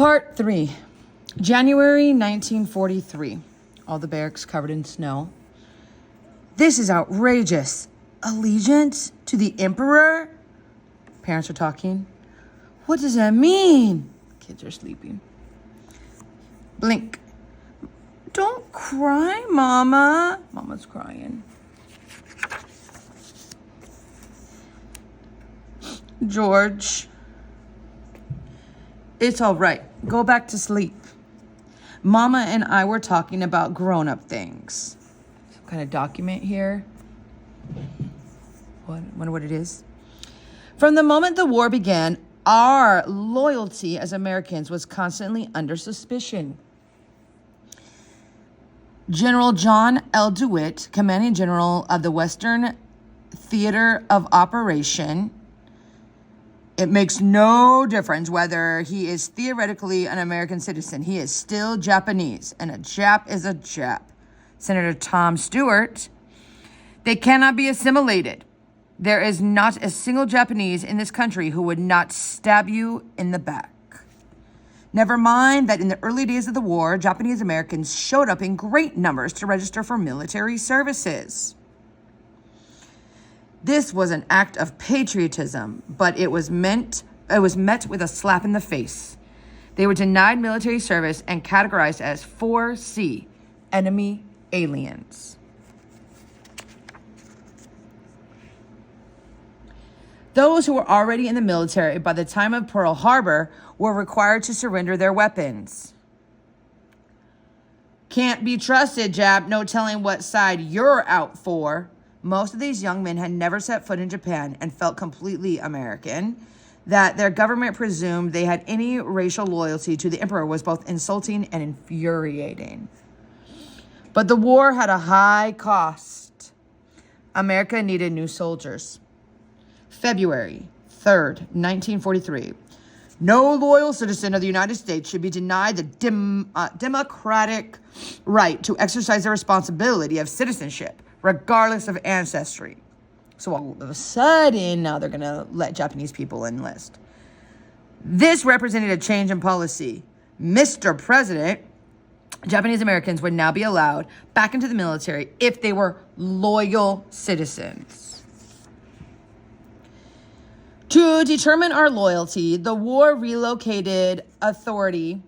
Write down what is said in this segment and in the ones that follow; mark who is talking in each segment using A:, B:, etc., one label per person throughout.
A: Part 3. January 1943. All the barracks covered in snow. This is outrageous. Allegiance to the emperor? Parents are talking. What does that mean? Kids are sleeping. Blink. Don't cry, Mama. Mama's crying. George. It's all right. Go back to sleep. Mama and I were talking about grown-up things. Some kind of document here. Wonder what it is. From the moment the war began, our loyalty as Americans was constantly under suspicion. General John L. DeWitt, commanding general of the Western Theater of Operation. It makes no difference whether he is theoretically an American citizen. He is still Japanese, and a Jap is a Jap. Senator Tom Stewart. They cannot be assimilated. There is not a single Japanese in this country who would not stab you in the back. Never mind that in the early days of the war, Japanese Americans showed up in great numbers to register for military services. This was an act of patriotism, but it was met with a slap in the face. They were denied military service and categorized as 4C, enemy aliens. Those who were already in the military by the time of Pearl Harbor were required to surrender their weapons. Can't be trusted, Jap. No telling what side you're out for. Most of these young men had never set foot in Japan and felt completely American. That their government presumed they had any racial loyalty to the emperor was both insulting and infuriating. But the war had a high cost. America needed new soldiers. February 3rd, 1943. No loyal citizen of the United States should be denied the democratic right to exercise the responsibility of citizenship, regardless of ancestry. So all of a sudden, now they're going to let Japanese people enlist. This represented a change in policy. Mr. President, Japanese Americans would now be allowed back into the military if they were loyal citizens. To determine our loyalty, the war relocated authority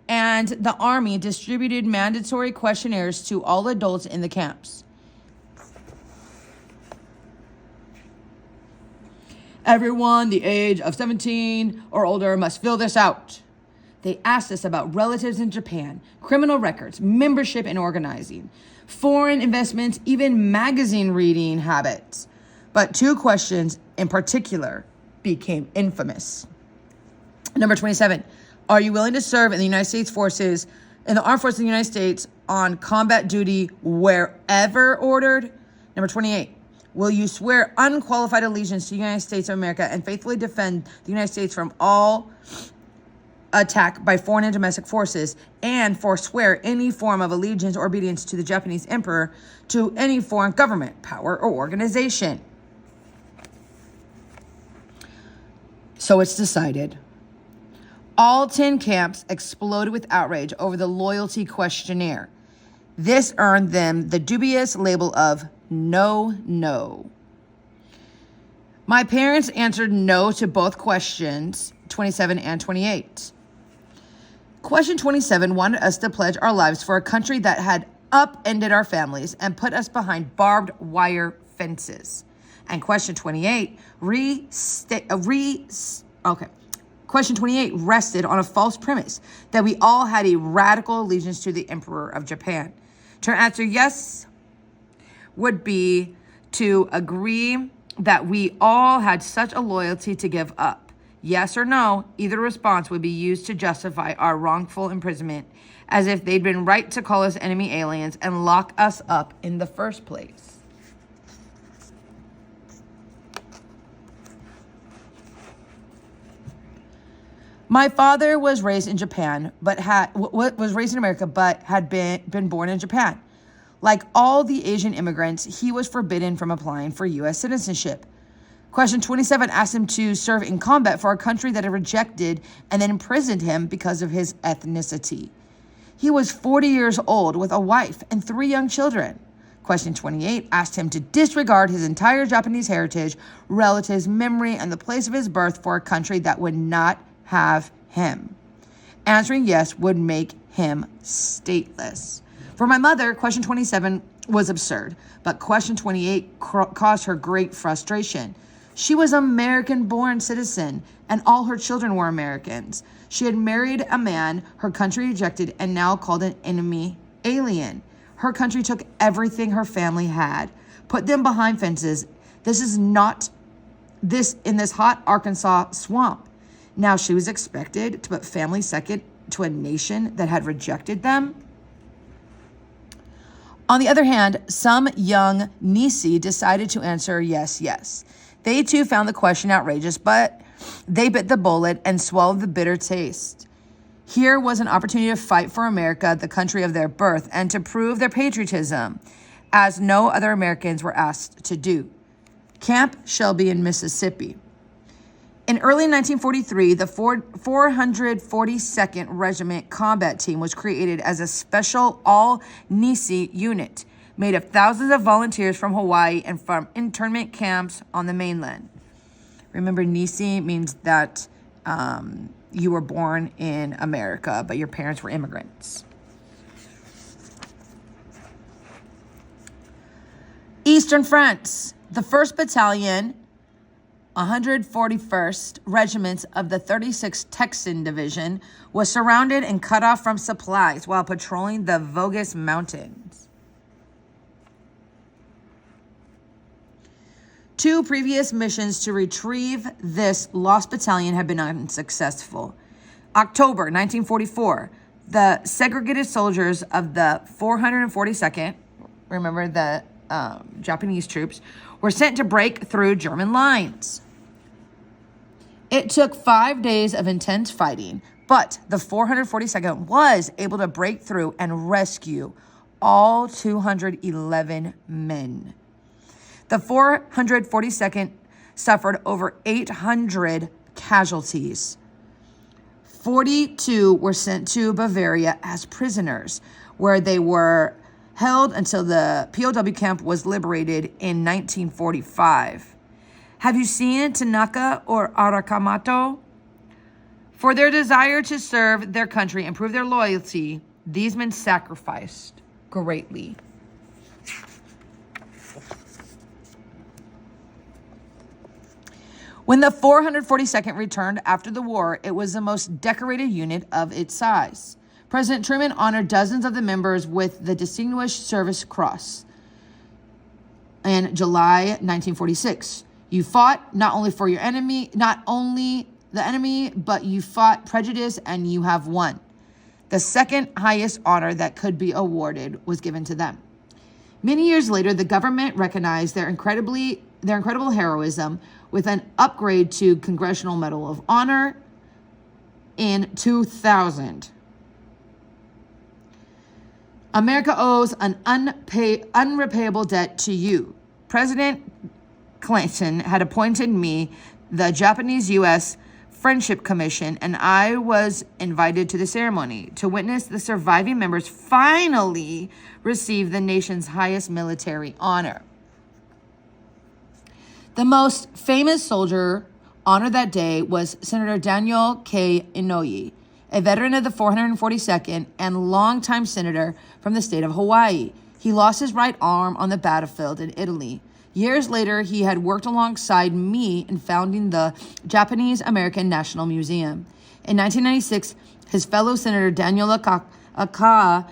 A: and the Army distributed mandatory questionnaires to all adults in the camps. Everyone the age of 17 or older must fill this out. They asked us about relatives in Japan, criminal records, membership and organizing, foreign investments, even magazine reading habits. But 2 questions in particular became infamous. Number 27, are you willing to serve in the United States forces, in the armed forces of the United States on combat duty wherever ordered? Number 28, will you swear unqualified allegiance to the United States of America and faithfully defend the United States from all attack by foreign and domestic forces, and forswear any form of allegiance or obedience to the Japanese emperor, to any foreign government, power, or organization? So it's decided. All 10 camps exploded with outrage over the loyalty questionnaire. This earned them the dubious label of no. My parents answered no to both questions, 27 and 28. Question 27 wanted us to pledge our lives for a country that had upended our families and put us behind barbed wire fences. And question 28 Question 28 rested on a false premise that we all had a radical allegiance to the Emperor of Japan. To answer yes would be to agree that we all had such a loyalty to give up. Yes or no, either response would be used to justify our wrongful imprisonment, as if they'd been right to call us enemy aliens and lock us up in the first place. My father was raised in Japan, but was raised in America, but had been born in Japan. Like all the Asian immigrants, he was forbidden from applying for U.S. citizenship. Question 27 asked him to serve in combat for a country that had rejected and then imprisoned him because of his ethnicity. He was 40 years old with a wife and 3 young children. Question 28 asked him to disregard his entire Japanese heritage, relatives, memory, and the place of his birth for a country that would not have him. Answering yes would make him stateless. For my mother, question 27 was absurd, but question 28 caused her great frustration. She was an American-born citizen, and all her children were Americans. She had married a man her country rejected and now called an enemy alien. Her country took everything her family had, put them behind fences. This is not this in this hot Arkansas swamp. Now she was expected to put family second to a nation that had rejected them. On the other hand, some young Nisi decided to answer yes, yes. They too found the question outrageous, but they bit the bullet and swallowed the bitter taste. Here was an opportunity to fight for America, the country of their birth, and to prove their patriotism, as no other Americans were asked to do. Camp Shelby in Mississippi. In early 1943, the 442nd Regiment Combat Team was created as a special all-Nisi unit made of thousands of volunteers from Hawaii and from internment camps on the mainland. Remember, Nisi means that you were born in America, but your parents were immigrants. Eastern France. The 1st Battalion, 141st Regiment of the 36th Texan Division, was surrounded and cut off from supplies while patrolling the Vosges Mountains. 2 previous missions to retrieve this lost battalion had been unsuccessful. October 1944, the segregated soldiers of the 442nd, remember the Japanese troops, were sent to break through German lines. It took 5 days of intense fighting, but the 442nd was able to break through and rescue all 211 men. The 442nd suffered over 800 casualties. 42 were sent to Bavaria as prisoners, where they were held until the POW camp was liberated in 1945. Have you seen Tanaka or Arakamato? For their desire to serve their country and prove their loyalty, these men sacrificed greatly. When the 442nd returned after the war, it was the most decorated unit of its size. President Truman honored dozens of the members with the Distinguished Service Cross in July 1946. You fought not only for your enemy, not only the enemy, but you fought prejudice and you have won. The second highest honor that could be awarded was given to them. Many years later, the government recognized their incredible heroism with an upgrade to Congressional Medal of Honor in 2000. America owes an unrepayable debt to you. President Clinton had appointed me the Japanese-U.S. Friendship Commission, and I was invited to the ceremony to witness the surviving members finally receive the nation's highest military honor. The most famous soldier honored that day was Senator Daniel K. Inouye, a veteran of the 442nd and longtime senator from the state of Hawaii. He lost his right arm on the battlefield in Italy. Years later, he had worked alongside me in founding the Japanese American National Museum. In 1996, his fellow Senator Daniel Aka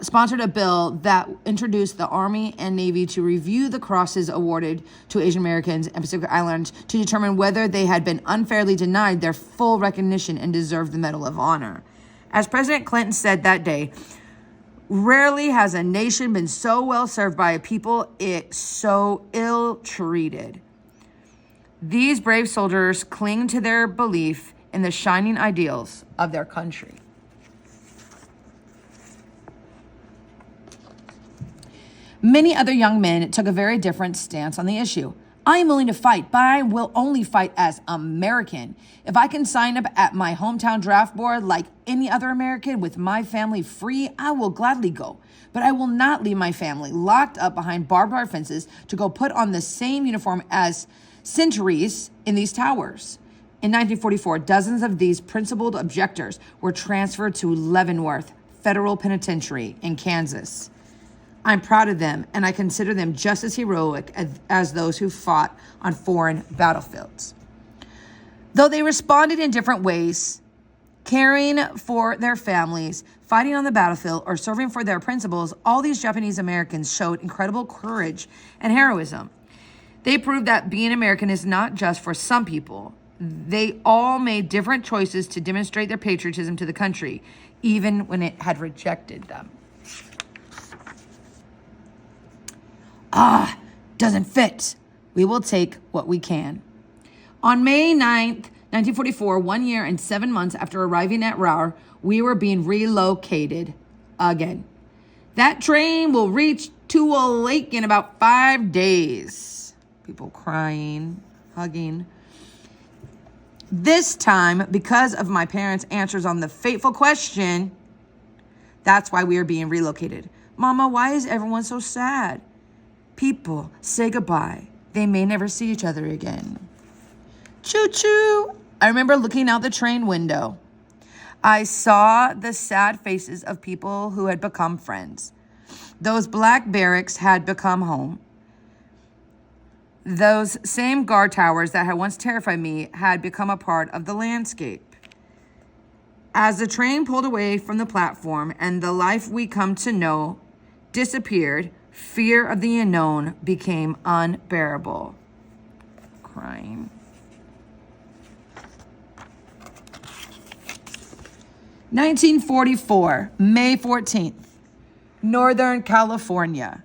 A: sponsored a bill that introduced the Army and Navy to review the crosses awarded to Asian Americans and Pacific Islanders to determine whether they had been unfairly denied their full recognition and deserved the Medal of Honor. As President Clinton said that day, rarely has a nation been so well served by a people it so ill-treated. These brave soldiers cling to their belief in the shining ideals of their country. Many other young men took a very different stance on the issue. I am willing to fight, but I will only fight as American. If I can sign up at my hometown draft board like any other American with my family free, I will gladly go. But I will not leave my family locked up behind barbed wire fences to go put on the same uniform as sentries in these towers. In 1944, dozens of these principled objectors were transferred to Leavenworth Federal Penitentiary in Kansas. I'm proud of them, and I consider them just as heroic as those who fought on foreign battlefields. Though they responded in different ways, caring for their families, fighting on the battlefield, or serving for their principles, all these Japanese Americans showed incredible courage and heroism. They proved that being American is not just for some people. They all made different choices to demonstrate their patriotism to the country, even when it had rejected them. Doesn't fit. We will take what we can. On May 9th, 1944, 1 year and 7 months after arriving at Raur, we were being relocated again. That train will reach Tule Lake in about 5 days. People crying, hugging. This time, because of my parents' answers on the fateful question, that's why we are being relocated. Mama, why is everyone so sad? People say goodbye. They may never see each other again. Choo-choo. I remember looking out the train window. I saw the sad faces of people who had become friends. Those black barracks had become home. Those same guard towers that had once terrified me had become a part of the landscape. As the train pulled away from the platform and the life we come to know disappeared, fear of the unknown became unbearable. Crying. (1944) May 14th, Northern California.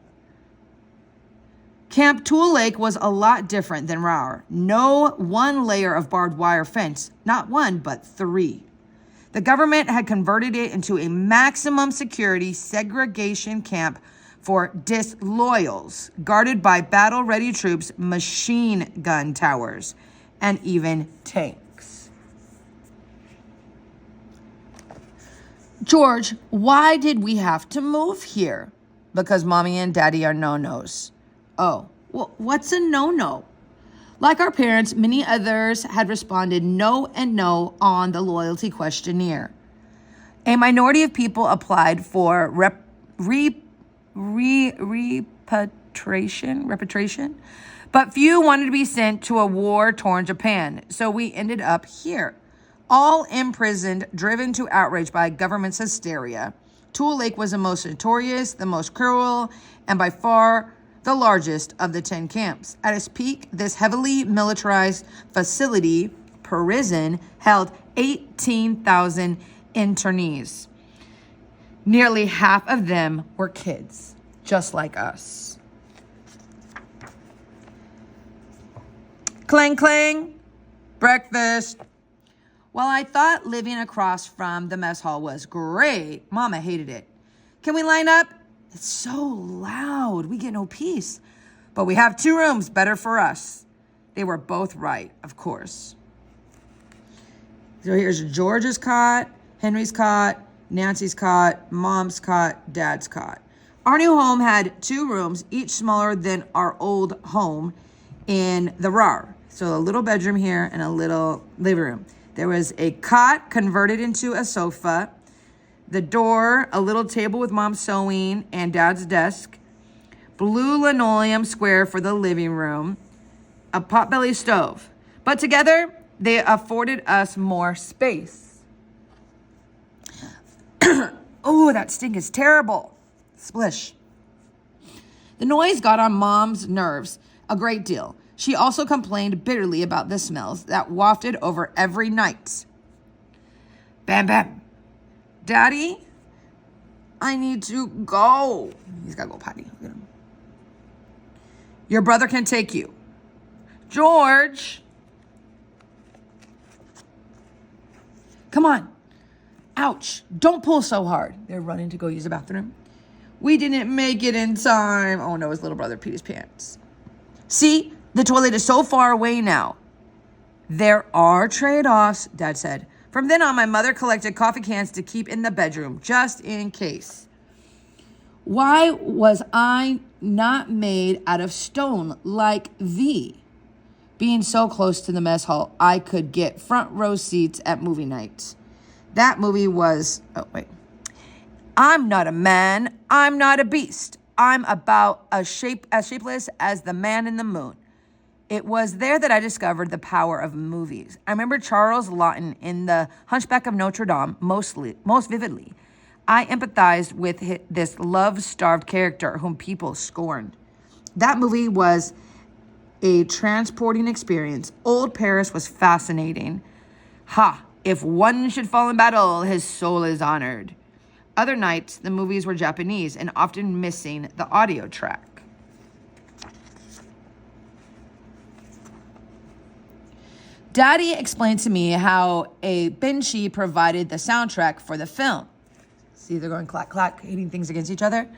A: Camp Tule Lake was a lot different than Raur. No one layer of barbed wire fence, not one, but 3. The government had converted it into a maximum security segregation camp for disloyals, guarded by battle-ready troops, machine gun towers, and even tanks. George, why did we have to move here? Because mommy and daddy are no-nos. Oh, well, what's a no-no? Like our parents, many others had responded no and no on the loyalty questionnaire. A minority of people applied for repatriation, but few wanted to be sent to a war-torn Japan, so we ended up here. All imprisoned, driven to outrage by government's hysteria. Tule Lake was the most notorious, the most cruel, and by far the largest of the 10 camps. At its peak, this heavily militarized facility, prison, held 18,000 internees. Nearly half of them were kids, just like us. Clang, clang, breakfast. While I thought living across from the mess hall was great, Mama hated it. Can we line up? It's so loud. We get no peace. But we have 2 rooms, better for us. They were both right, of course. So here's George's cot, Henry's cot, Nancy's cot, Mom's cot, Dad's cot. Our new home had 2 rooms, each smaller than our old home in the Raur. So a little bedroom here and a little living room. There was a cot converted into a sofa, the door, a little table with Mom's sewing and Dad's desk, blue linoleum square for the living room, a potbelly stove. But together, they afforded us more space. Oh, that stink is terrible. Splish. The noise got on Mom's nerves a great deal. She also complained bitterly about the smells that wafted over every night. Bam, bam. Daddy, I need to go. He's got to go potty. Look at him. Your brother can take you. George. Come on. Ouch. Don't pull so hard. They're running to go use the bathroom. We didn't make it in time. Oh no, his little brother peed his pants. See, The toilet is so far away now. There are trade-offs, Dad said. From then on, my mother collected coffee cans to keep in the bedroom, just in case. Why was I not made out of stone like thee? Being so close to the mess hall, I could get front row seats at movie nights. That movie was, I'm not a man, I'm not a beast. I'm about as shapeless as the man in the moon. It was there that I discovered the power of movies. I remember Charles Laughton in The Hunchback of Notre Dame most vividly. I empathized with this love-starved character whom people scorned. That movie was a transporting experience. Old Paris was fascinating. If one should fall in battle, his soul is honored. Other nights, the movies were Japanese and often missing the audio track. Daddy explained to me how a Benshi provided the soundtrack for the film. See, they're going clack, clack, hitting things against each other.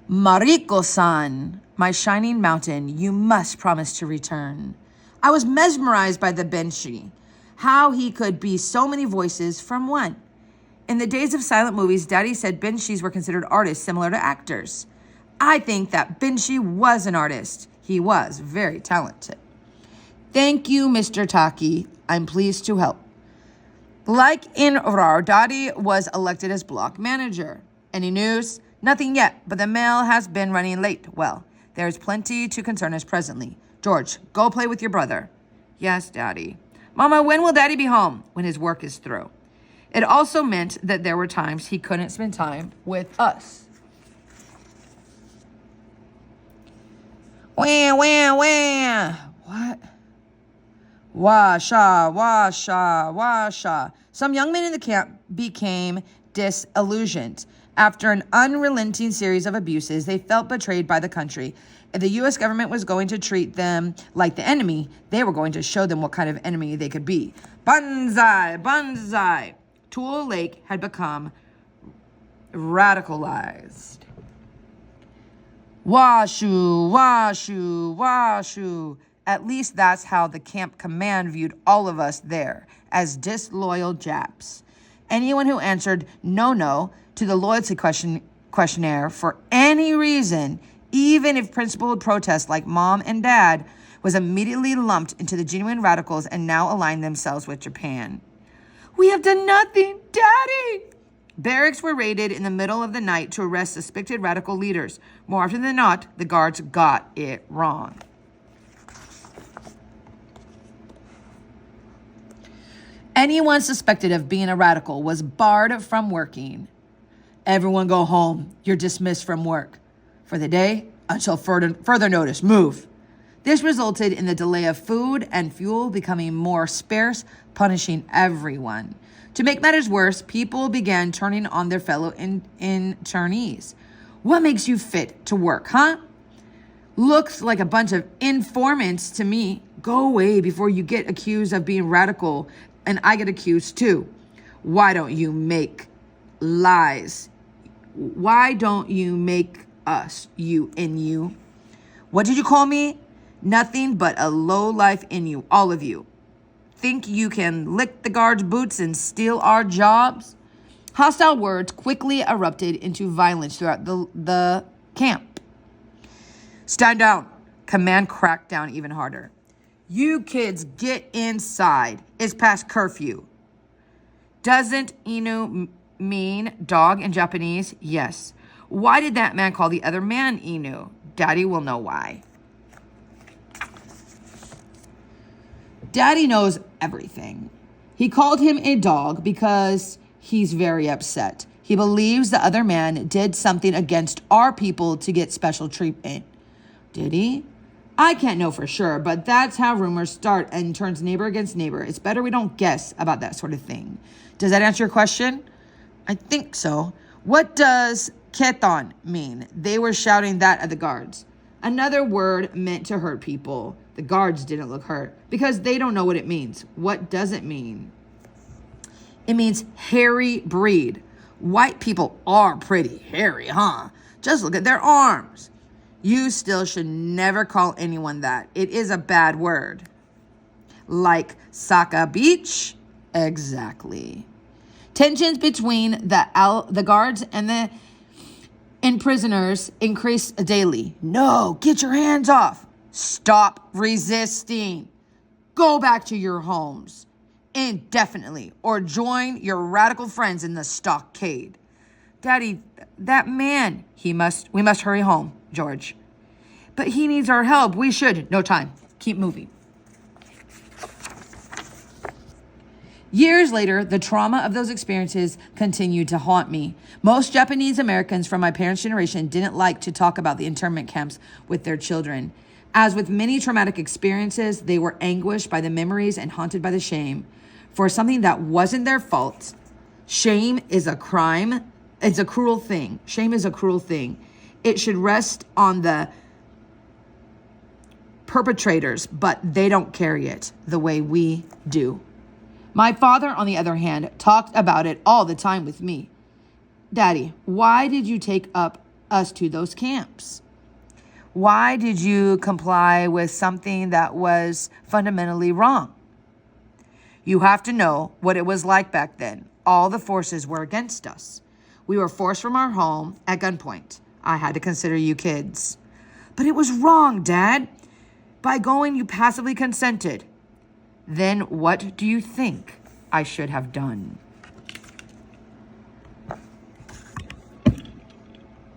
A: Mariko-san, my shining mountain, you must promise to return. I was mesmerized by the Benshi, how he could be so many voices from one. In the days of silent movies, Daddy said Benshis were considered artists similar to actors. I think that Benshi was an artist. He was very talented. Thank you, Mr. Taki. I'm pleased to help. Like in Rar, Daddy was elected as block manager. Any news? Nothing yet, but the mail has been running late. Well, there's plenty to concern us presently. George, go play with your brother. Yes, Daddy. Mama, when will Daddy be home? When his work is through. It also meant that there were times he couldn't spend time with us. Wah, wah, wah. What? Washa, washa, washa. Some young men in the camp became disillusioned. After an unrelenting series of abuses, they felt betrayed by the country. If the U.S. government was going to treat them like the enemy, they were going to show them what kind of enemy they could be. Banzai, banzai. Tule Lake had become radicalized. Washu, washu, washu. At least that's how the camp command viewed all of us there, as disloyal Japs. Anyone who answered no to the loyalty questionnaire for any reason, even if principled protest like Mom and Dad, was immediately lumped into the genuine radicals and now aligned themselves with Japan. We have done nothing, Daddy! Barracks were raided in the middle of the night to arrest suspected radical leaders. More often than not, the guards got it wrong. Anyone suspected of being a radical was barred from working. Everyone go home. You're dismissed from work for the day until further notice. Move. This resulted in the delay of food and fuel becoming more scarce, punishing everyone. To make matters worse, people began turning on their fellow internees. What makes you fit to work, huh? Looks like a bunch of informants to me. Go away before you get accused of being radical and I get accused too. Why don't you make lies? Why don't you make us, you and you? What did you call me? Nothing but a lowlife in you, all of you. Think you can lick the guards' boots and steal our jobs? Hostile words quickly erupted into violence throughout the camp. Stand down. Command cracked down even harder. You kids get inside. It's past curfew. Doesn't Inu mean dog in Japanese? Yes. Why did that man call the other man Inu? Daddy will know why. Daddy knows everything. He called him a dog because he's very upset. He believes the other man did something against our people to get special treatment. Did he? I can't know for sure, but that's how rumors start and turns neighbor against neighbor. It's better we don't guess about that sort of thing. Does that answer your question? I think so. What does keton mean? They were shouting that at the guards. Another word meant to hurt people. The guards didn't look hurt because they don't know what it means. What does it mean? It means hairy breed. White people are pretty hairy, huh? Just look at their arms. You still should never call anyone that. It is a bad word. Like Saka Beach? Exactly. Tensions between the guards and prisoners increased daily. No, get your hands off. Stop resisting. Go back to your homes indefinitely or join your radical friends in the stockade. Daddy, that man, we must hurry home, George. But he needs our help. We should. No time. Keep moving. Years later, the trauma of those experiences continued to haunt me. Most Japanese Americans from my parents' generation didn't like to talk about the internment camps with their children. As with many traumatic experiences, they were anguished by the memories and haunted by the shame for something that wasn't their fault. Shame is a crime. It's a cruel thing. Shame is a cruel thing. It should rest on the perpetrators, but they don't carry it the way we do. My father, on the other hand, talked about it all the time with me. Daddy, why did you take us to those camps? Why did you comply with something that was fundamentally wrong? You have to know what it was like back then. All the forces were against us. We were forced from our home at gunpoint. I had to consider you kids. But it was wrong, Dad. By going, you passively consented. Then what do you think I should have done?